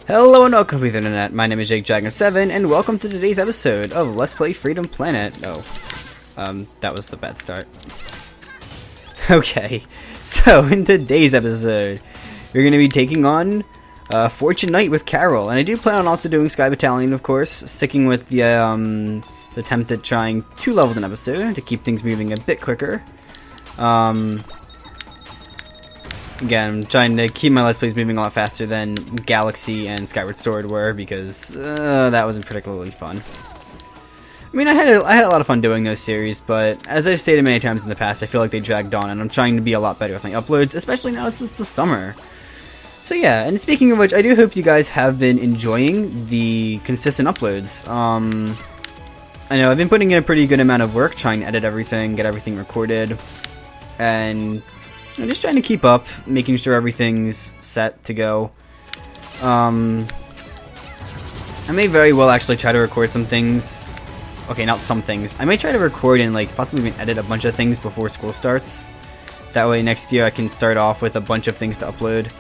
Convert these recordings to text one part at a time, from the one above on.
Hello and welcome to the internet. My name is JakeDragon7 and welcome to today's episode of Let's Play Freedom Planet. That was the bad start. Okay, so in today's episode, we're going to be taking on Fortune Knight with Carol, and I do plan on also doing Sky Battalion, of course, sticking with the attempt at trying 2 levels an episode to keep things moving a bit quicker. Again, I'm trying to keep my Let's Plays moving a lot faster than Galaxy and Skyward Sword were, because that wasn't particularly fun. I mean, I had a lot of fun doing those series, but as I've stated many times in the past, I feel like they dragged on, and I'm trying to be a lot better with my uploads, especially now it's the summer. So yeah, and speaking of which, I do hope you guys have been enjoying the consistent uploads. I know I've been putting in a pretty good amount of work trying to edit everything, get everything recorded, and I'm just trying to keep up, making sure everything's set to go. I may very well actually try to record some things. Okay, not some things. I may try to record and possibly even edit a bunch of things before school starts. That way next year I can start off with a bunch of things to upload.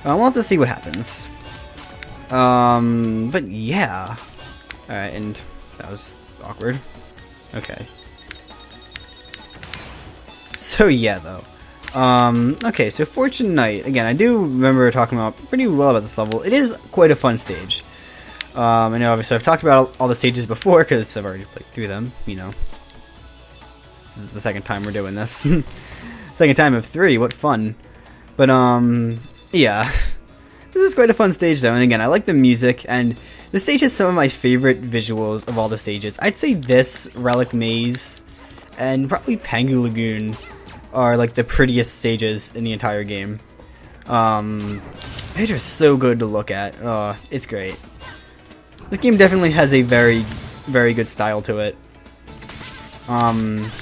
We'll have to see what happens. But yeah. Alright, and that was awkward. Okay. So yeah, though. Okay, so Fortune Knight. Again, I do remember talking about pretty well about this level. It is quite a fun stage. I know, obviously, I've talked about all the stages before, because I've already played through them, you know. This is the second time we're doing this. Second time of 3, what fun. But, yeah. This is quite a fun stage, though, and again, I like the music, and the stage has some of my favorite visuals of all the stages. I'd say this, Relic Maze, and probably Pangu Lagoon are like the prettiest stages in the entire game. They're just so good to look at. Oh, it's great. This game definitely has a very, very good style to it. There's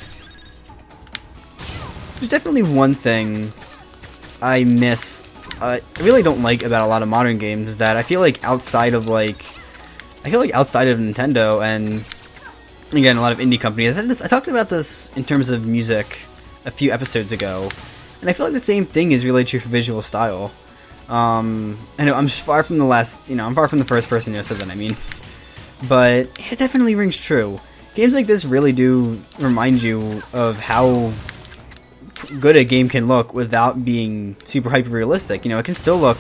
definitely one thing I miss. I really don't like about a lot of modern games is that I feel like outside of Nintendo and again a lot of indie companies. I talked about this in terms of music a few episodes ago, and I feel like the same thing is really true for visual style. I know I'm far from the I'm far from the first person who said that, I mean, but it definitely rings true. Games like this really do remind you of how good a game can look without being super hyper realistic. You know, it can still look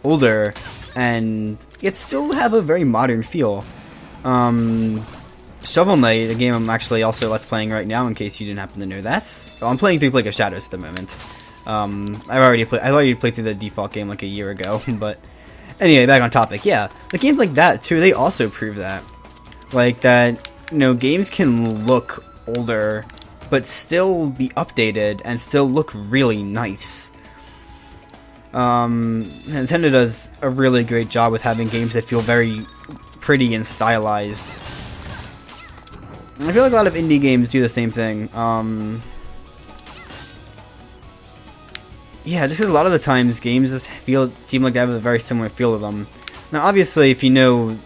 older and it still have a very modern feel. Shovel Knight, the game I'm actually also Let's Playing right now, in case you didn't happen to know that. Oh, I'm playing through Plague of Shadows at the moment. I already played through the default game like a year ago, but anyway, back on topic. Yeah, the games like that too, they also prove that. Like that, you know, games can look older, but still be updated and still look really nice. Nintendo does a really great job with having games that feel very pretty and stylized. I feel like a lot of indie games do the same thing. Yeah, just because a lot of the times games just seem like they have a very similar feel to them. Now, obviously, if you know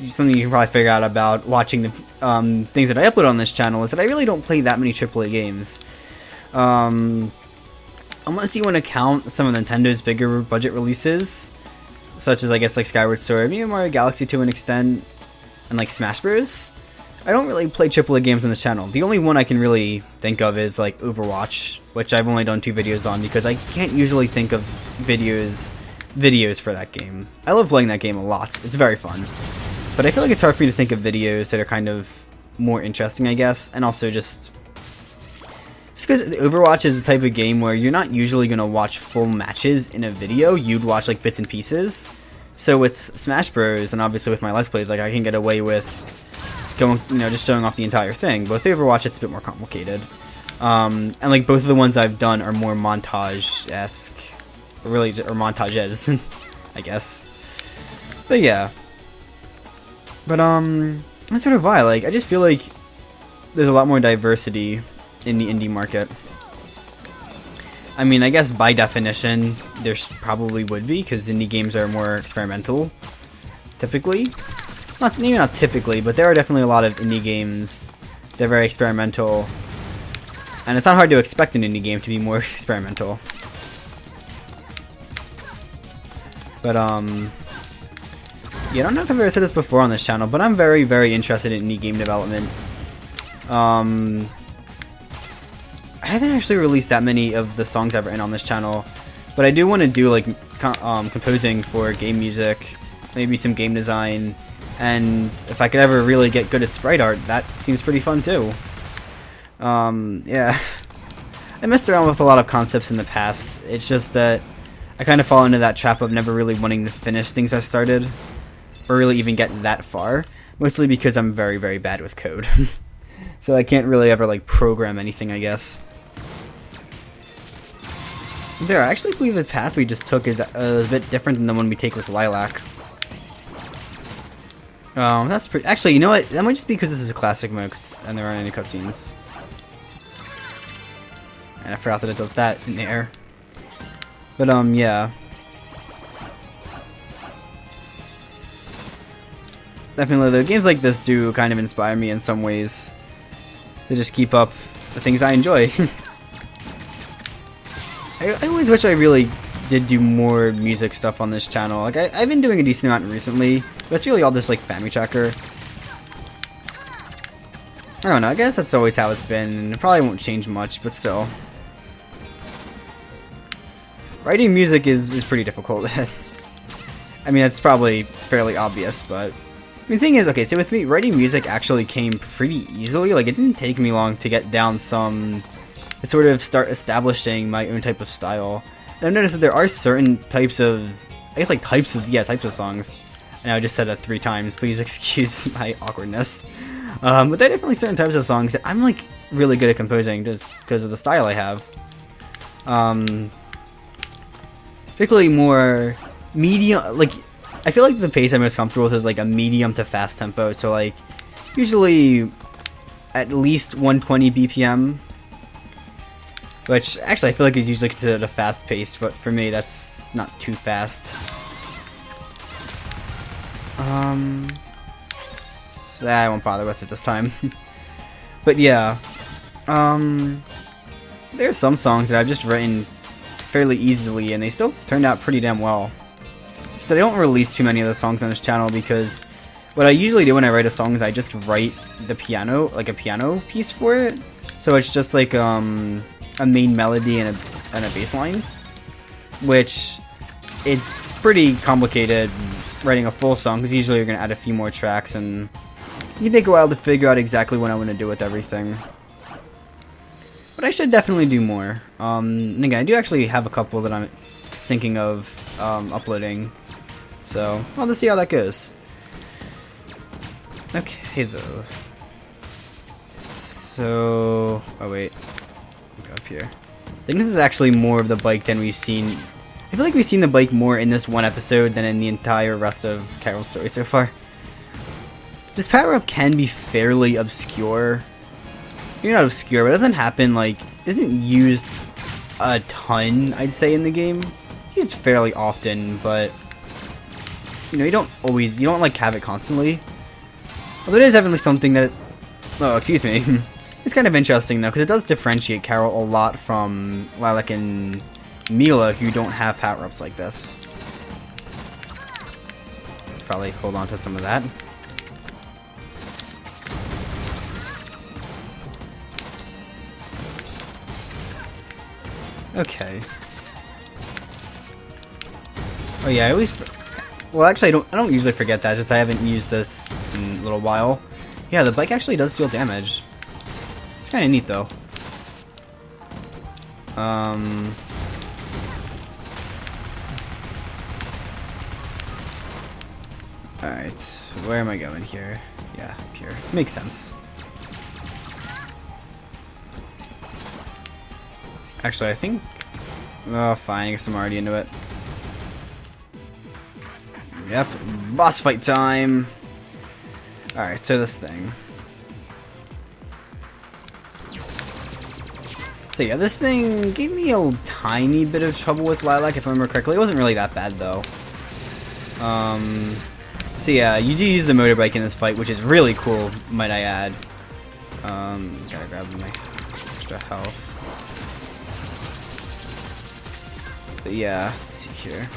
something you can probably figure out about watching the things that I upload on this channel is that I really don't play that many AAA games. Unless you want to count some of Nintendo's bigger budget releases, such as I guess like Skyward Sword, maybe Mario Galaxy to an extent, and like Smash Bros. I don't really play AAA games on this channel. The only one I can really think of is like Overwatch, which I've only done 2 videos on because I can't usually think of videos for that game. I love playing that game a lot. It's very fun. But I feel like it's hard for me to think of videos that are kind of more interesting, I guess, and also just because Overwatch is the type of game where you're not usually going to watch full matches in a video. You'd watch like bits and pieces. So with Smash Bros. And obviously with my Let's Plays, like I can get away with going, you know, just showing off the entire thing. But with Overwatch, it's a bit more complicated. And like both of the ones I've done are more montage-esque, or montages, I guess. But yeah. But that's sort of why. Like I just feel like there's a lot more diversity in the indie market. I mean, I guess by definition, there probably would be, because indie games are more experimental, typically. Maybe not typically, but there are definitely a lot of indie games that are very experimental. And it's not hard to expect an indie game to be more experimental. But, Yeah, I don't know if I've ever said this before on this channel, but I'm very, very interested in indie game development. I haven't actually released that many of the songs I've written on this channel, but I do want to do like composing for game music, maybe some game design, and if I could ever really get good at sprite art, that seems pretty fun too. Yeah. I messed around with a lot of concepts in the past. It's just that I kind of fall into that trap of never really wanting to finish things I've started, or really even get that far, mostly because I'm very, very bad with code. So I can't really ever like program anything, I guess. There, I actually believe the path we just took is a bit different than the one we take with Lilac. That's pretty... Actually, you know what? That might just be because this is a classic mode and there aren't any cutscenes. And I forgot that it does that in the air. But, yeah. Definitely, the games like this do kind of inspire me in some ways to just keep up the things I enjoy. I always wish I really did do more music stuff on this channel. Like, I've been doing a decent amount recently, but it's really all just, like, Family Tracker. I don't know, I guess that's always how it's been. It probably won't change much, but still. Writing music is pretty difficult. I mean, it's probably fairly obvious, but... I mean, the thing is, okay, so with me, writing music actually came pretty easily. Like, it didn't take me long to get down some... to sort of start establishing my own type of style. And I've noticed that there are certain types of... I guess, like, types of songs. I know I just said that 3 times. Please excuse my awkwardness. But there are definitely certain types of songs that I'm, like, really good at composing just because of the style I have. Particularly more medium, like, I feel like the pace I'm most comfortable with is like a medium to fast tempo, so like, usually at least 120 BPM, which actually I feel like is usually considered a fast paced, but for me that's not too fast. So I won't bother with it this time. But yeah, there are some songs that I've just written fairly easily, and they still turned out pretty damn well. So I don't release too many of the songs on this channel because what I usually do when I write a song is I just write the piano, like a piano piece for it. So it's just like a main melody and a bass line, which it's pretty complicated writing a full song because usually you're going to add a few more tracks and it can take a while to figure out exactly what I want to do with everything. But I should definitely do more. And again, I do actually have a couple that I'm thinking of uploading. So, we'll just see how that goes. Okay, though. So... oh, wait. Go up here. I think this is actually more of the bike than we've seen. I feel like we've seen the bike more in this one episode than in the entire rest of Carol's story so far. This power-up can be fairly obscure. Maybe not obscure, but it doesn't happen, like, it isn't used a ton, I'd say, in the game. It's used fairly often, but, you know, you don't, like, have it constantly. Although it is definitely something that it's, oh, excuse me. It's kind of interesting, though, because it does differentiate Carol a lot from Lilac and Mila, who don't have power-ups like this. Probably hold on to some of that. Okay. Oh yeah, I always... well, actually, I don't usually forget that. Just I haven't used this in a little while. Yeah, the bike actually does deal damage. It's kind of neat, though. Alright, where am I going here? Yeah, up here. Makes sense. Actually, I think... oh, fine, I guess I'm already into it. Yep, boss fight time! Alright, so this thing. So yeah, this thing gave me a tiny bit of trouble with Lilac, if I remember correctly. It wasn't really that bad, though. So yeah, you do use the motorbike in this fight, which is really cool, might I add. Gotta grab my extra health. But yeah, let's see here.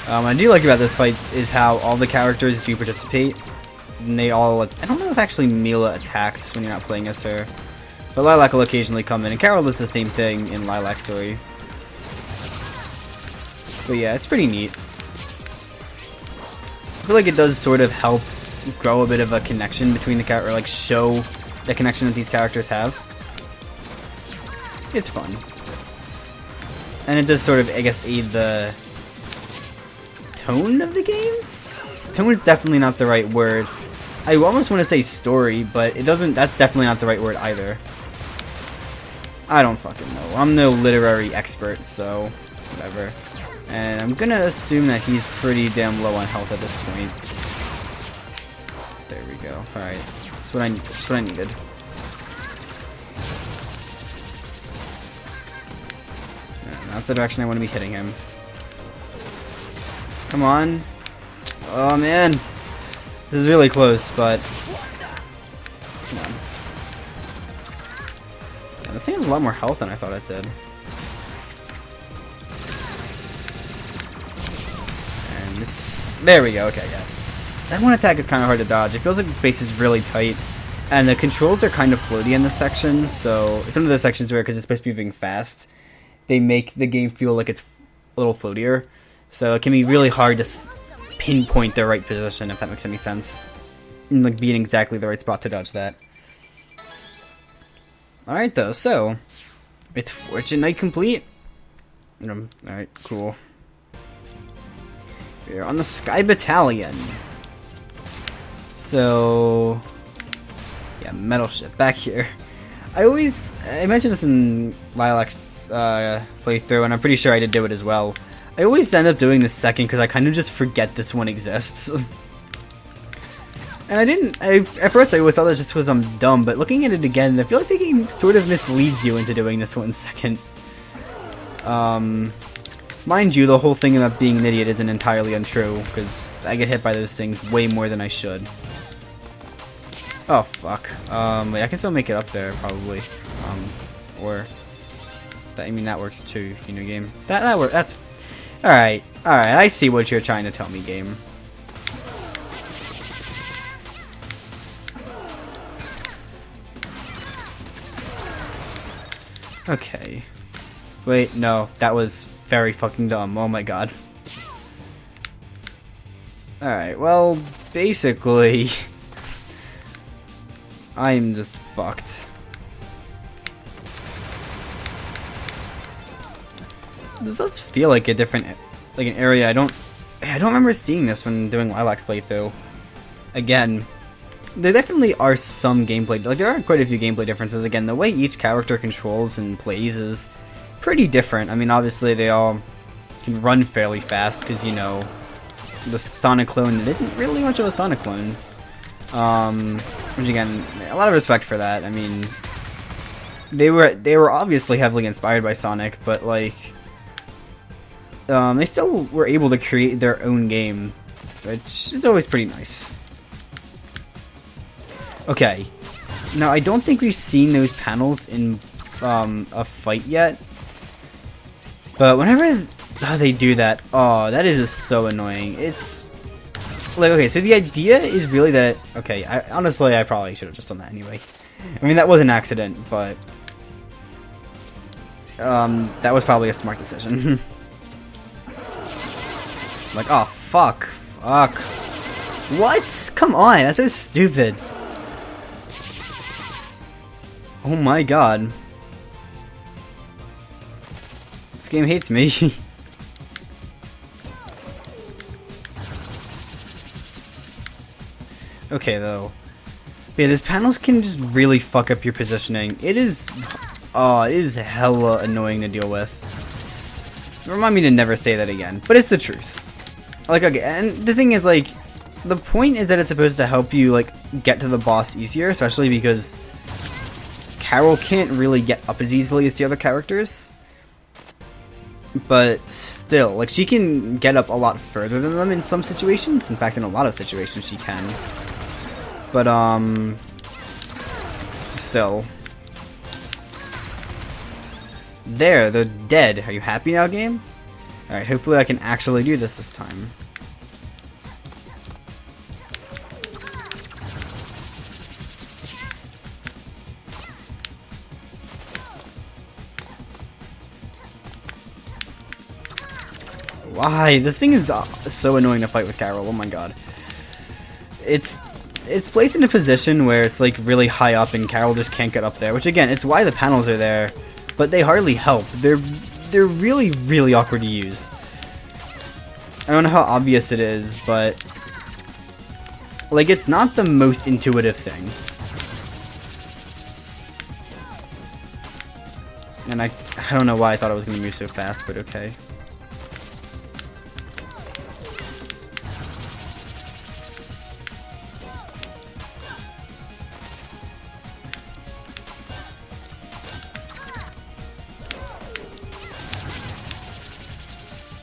What I do like about this fight is how all the characters do participate. And they all, I don't know if actually Mila attacks when you're not playing as her. But Lilac will occasionally come in, and Carol does the same thing in Lilac's story. But yeah, it's pretty neat. I feel like it does sort of help grow a bit of a connection between the character, or like show the connection that these characters have. It's fun. And it does sort of, I guess, aid the tone of the game? Tone is definitely not the right word. I almost want to say story, but it doesn't, that's definitely not the right word either. I don't fucking know. I'm no literary expert, so whatever. And I'm gonna assume that he's pretty damn low on health at this point. There we go. Alright. That's what I needed. Not the direction I want to be hitting him. Come on. Oh man. This is really close, but come on. Yeah, this thing has a lot more health than I thought it did. And this, there we go. Okay, yeah. That one attack is kind of hard to dodge. It feels like the space is really tight, and the controls are kind of floaty in this section. So it's one of those sections where, because it's supposed to be moving fast, they make the game feel like it's a little floatier. So it can be really hard to pinpoint the right position, if that makes any sense. And like being exactly the right spot to dodge that. Alright though, so with Fortune Night complete. Alright, cool. We're on the Sky Battalion. So yeah, metal ship back here. I mentioned this in Lilac's playthrough, and I'm pretty sure I did do it as well. I always end up doing this second because I kind of just forget this one exists. And at first I always thought that's just because I'm dumb, but looking at it again, I feel like the game sort of misleads you into doing this one second. Mind you, the whole thing about being an idiot isn't entirely untrue, because I get hit by those things way more than I should. Oh, fuck. Wait, I can still make it up there, probably. I mean, that works too, you know, game. That works, that's... Alright, I see what you're trying to tell me, game. Okay. Wait, no, that was very fucking dumb, oh my god. Alright, well, basically... I'm just fucked. This does feel like a different, like an area I don't remember seeing this when doing Lilac's playthrough. Again, there definitely are some gameplay, like there are quite a few gameplay differences. Again, the way each character controls and plays is pretty different. I mean, obviously they all can run fairly fast because, you know, the Sonic clone, it isn't really much of a Sonic clone. Which again, a lot of respect for that. I mean, they were obviously heavily inspired by Sonic, but like, they still were able to create their own game, which is always pretty nice. Okay, now I don't think we've seen those panels in a fight yet, but whenever they do that, oh, that is just so annoying. It's like, okay, so the idea is really that, okay, honestly, I probably should have just done that anyway. I mean, that was an accident, but that was probably a smart decision. Like, oh, fuck. What? Come on, that's so stupid. Oh my god. This game hates me. Okay, though. Yeah, these panels can just really fuck up your positioning. It is hella annoying to deal with. Remind me to never say that again, but it's the truth. Like, okay, and the thing is, like, the point is that it's supposed to help you, like, get to the boss easier, especially because Carol can't really get up as easily as the other characters. But still, like, she can get up a lot further than them in some situations. In fact, in a lot of situations she can. But, still. There, they're dead. Are you happy now, game? Alright, hopefully I can actually do this time. Why? This thing is so annoying to fight with Carol. Oh my god. It's placed in a position where it's like really high up and Carol just can't get up there, which again, it's why the panels are there, but they hardly help. They're really, really awkward to use. I don't know how obvious it is, but like it's not the most intuitive thing. And I don't know why I thought I was going to move so fast, but okay.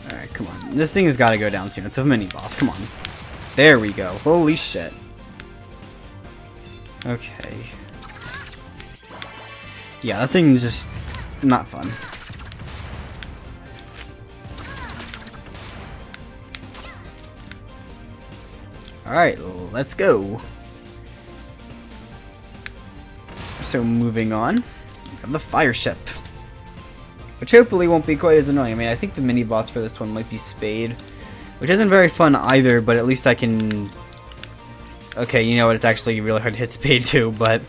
Alright, come on. This thing has got to go down soon. It's a mini-boss. Come on. There we go. Holy shit. Okay. Yeah, that thing's just not fun. Alright, let's go. So moving on, the fire ship. Which hopefully won't be quite as annoying. I mean, I think the mini-boss for this one might be Spade. Which isn't very fun either, but at least I can... Okay, you know what, it's actually really hard to hit Spade too, but...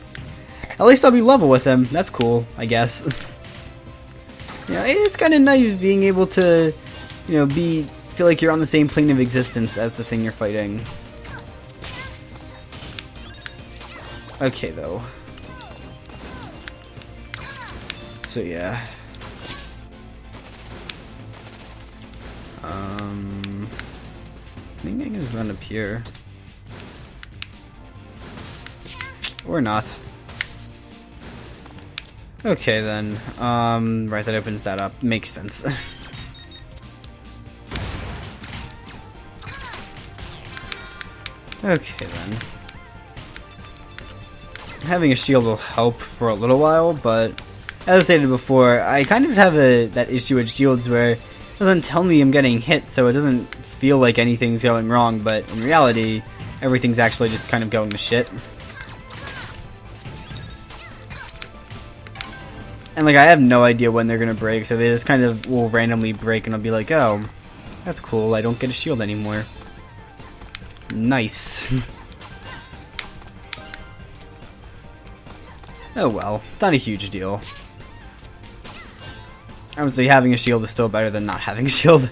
At least I'll be level with him. That's cool, I guess. Yeah, it's kind of nice being able to, you know, feel like you're on the same plane of existence as the thing you're fighting. Okay, though. So, yeah. I think I can just run up here. Or not. Okay then, right, that opens that up. Makes sense. Okay then. Having a shield will help for a little while, but as I stated before, I kind of just have that issue with shields where it doesn't tell me I'm getting hit, so it doesn't feel like anything's going wrong, but in reality, everything's actually just kind of going to shit. And like I have no idea when they're gonna break, so they just kind of will randomly break and I'll be like, oh, that's cool, I don't get a shield anymore. Nice. Oh well, not a huge deal. I would say having a shield is still better than not having a shield.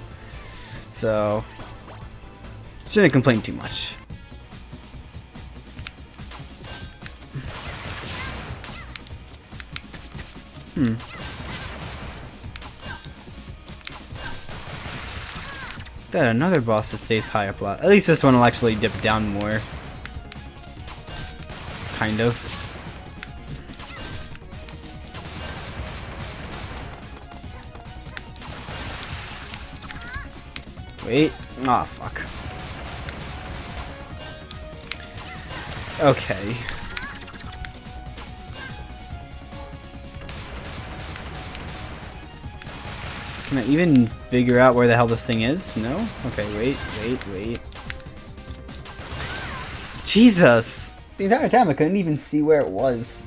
So, shouldn't complain too much. That another boss that stays high up a lot. At least this one will actually dip down more. Kind of. Wait. Aw, fuck. Okay. Can I even figure out where the hell this thing is? No? Okay, wait. Jesus! The entire time I couldn't even see where it was.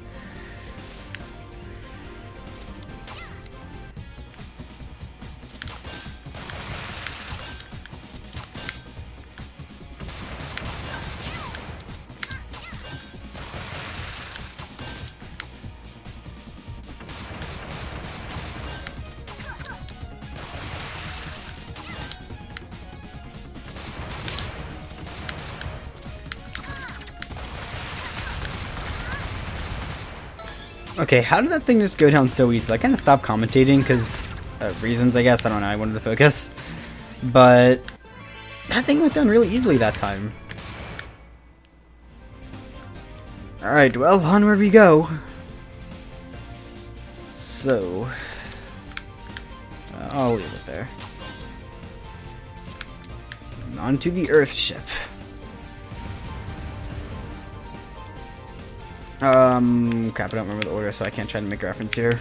Okay, how did that thing just go down so easy? I kind of stopped commentating because reasons, I guess. I don't know. I wanted to focus. But that thing went down really easily that time. Alright, well, onward we go. So, I'll leave it there. And on to the Earth ship. Crap, I don't remember the order, so I can't try to make a reference here.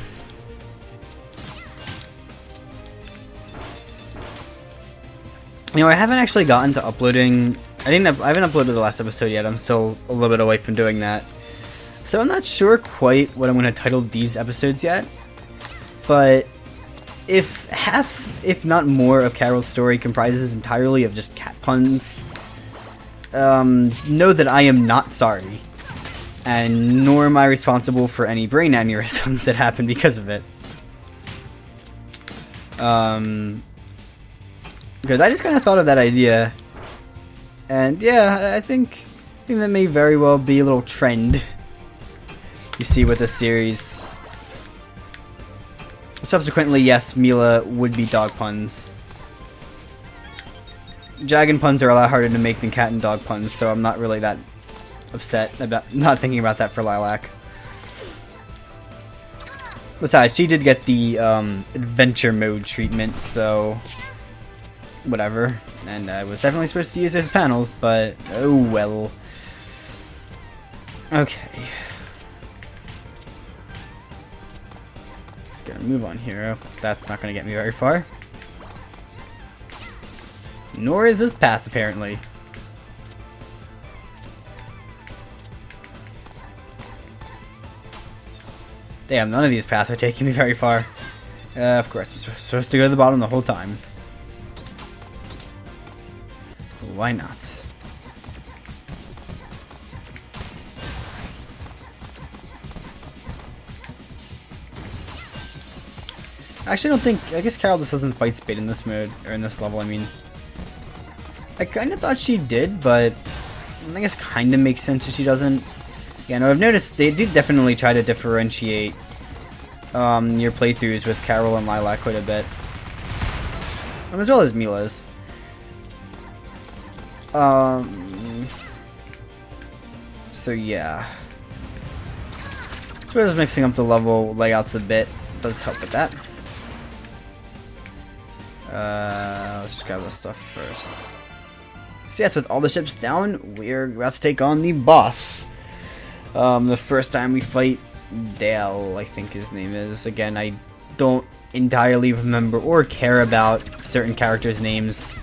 You know, I haven't actually gotten to uploading. I haven't uploaded the last episode yet. I'm still a little bit away from doing that. So I'm not sure quite what I'm going to title these episodes yet. But if half, if not more, of Carol's story comprises entirely of just cat puns, know that I am not sorry. And nor am I responsible for any brain aneurysms that happen because of it. Because I just kind of thought of that idea, and yeah, I think that may very well be a little trend you see with this series. Subsequently, yes, Mila would be dog puns. Dragon puns are a lot harder to make than cat and dog puns, so I'm not really that upset about not thinking about that for Lilac. Besides, she did get the adventure mode treatment, so whatever. And I was definitely supposed to use those panels, but oh well. Okay. Just gonna move on here. Oh, that's not gonna get me very far. Nor is this path, apparently. Damn, none of these paths are taking me very far. Of course, I'm supposed to go to the bottom the whole time. Why not? I actually don't think... I guess Carol just doesn't fight Spade in this mode, or in this level, I mean. I kind of thought she did, but I guess kind of makes sense if she doesn't. Yeah, no, I've noticed they do definitely try to differentiate your playthroughs with Carol and Lilac quite a bit. As well as Mila's. So yeah. I suppose mixing up the level layouts a bit does help with that. Let's just grab this stuff first. So yes, with all the ships down, we're about to take on the boss. The first time we fight Dale, I think his name is. Again, I don't entirely remember or care about certain characters' names.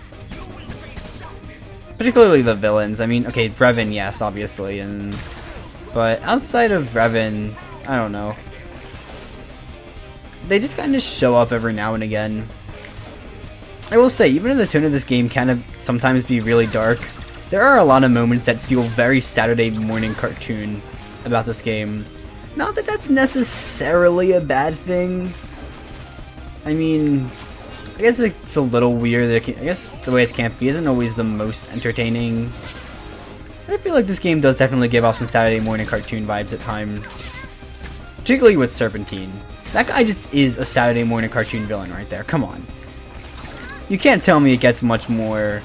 Particularly the villains. I mean, okay, Brevin, yes, obviously, but outside of Brevin, I don't know. They just kind of show up every now and again. I will say, even though the tone of this game can sometimes be really dark, there are a lot of moments that feel very Saturday morning cartoon about this game. Not that that's necessarily a bad thing. I mean, I guess it's a little weird that I guess the way it's campy isn't always the most entertaining. I feel like this game does definitely give off some Saturday morning cartoon vibes at times. Particularly with Serpentine. That guy just is a Saturday morning cartoon villain right there. Come on. You can't tell me it gets much more...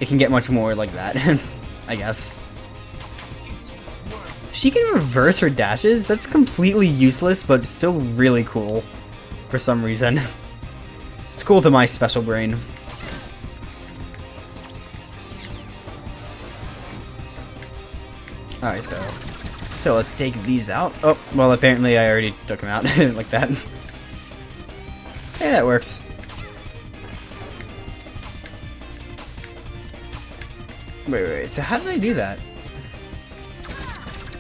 It can get much more like that, I guess. She can reverse her dashes? That's completely useless, but still really cool. For some reason. It's cool to my special brain. Alright, though. So let's take these out. Oh, well, apparently I already took them out. Like that. Hey, that works. Wait, so how did I do that?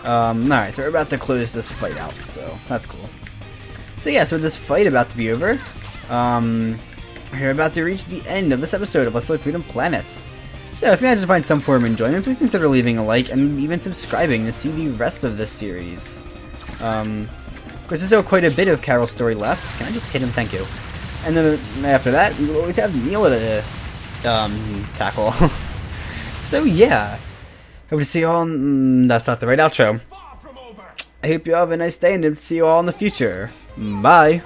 Alright, so we're about to close this fight out, so that's cool. So yeah, so with this fight about to be over, we're about to reach the end of this episode of Let's Play Freedom Planet. So if you managed to find some form of enjoyment, please consider leaving a like and even subscribing to see the rest of this series. Of course, there's still quite a bit of Carol's story left. Can I just hit him? Thank you. And then after that, we will always have Mila to tackle. So yeah, hope to see you all. That's not the right outro. I hope you all have a nice day and see you all in the future. Bye.